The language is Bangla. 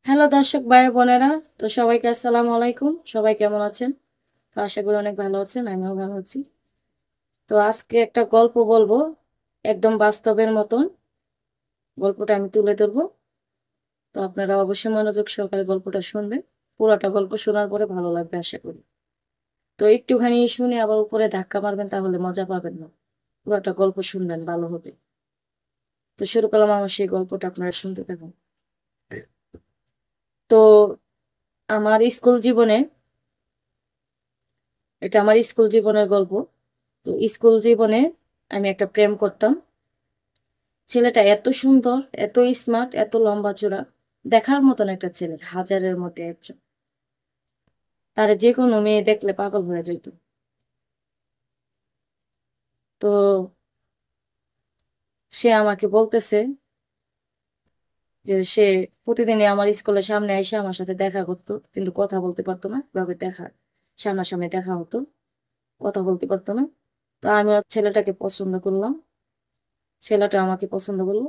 হ্যালো দর্শক ভাই বোনেরা, তো সবাইকে আসসালামু আলাইকুম। সবাই কেমন আছেন? তো আশা করি অনেক ভালো আছেন, আমিও ভালো আছি। তো আজকে একটা গল্প বলবো, একদম বাস্তবের মতন গল্পটা আমি তুলে ধরবো। তো আপনারা অবশ্যই মনোযোগ সহকারে গল্পটা শুনবেন। পুরোটা গল্প শোনার পরে ভালো লাগবে আশা করি। তো একটুখানি শুনে আবার উপরে ধাক্কা মারবেন, তাহলে মজা পাবেন না। পুরোটা গল্প শুনবেন, ভালো হবে। তো শুরু করলাম আমার সেই গল্পটা, আপনারা শুনতে থাকুন। তো আমার স্কুল জীবনে, এটা আমার স্কুল জীবনের গল্প। তো স্কুল জীবনে আমি একটা প্রেম করতাম। ছেলেটা এত সুন্দর, এত স্মার্ট, এত লম্বা চূড়া, দেখার মতন একটা ছেলে, হাজারের মধ্যে একজন। তার যে কোনো মেয়ে দেখলে পাগল হয়ে যেত। তো সে আমাকে বলতেছে যে সে প্রতিদিনই আমার স্কুলের সামনে এসে আমার সাথে দেখা করতো, কিন্তু কথা বলতে পারতো না। এভাবে সামনাসামনি দেখা হতো, কথা বলতে পারতো না। তো আমি ছেলেটাকে পছন্দ করলাম, ছেলেটা আমাকে পছন্দ করলো।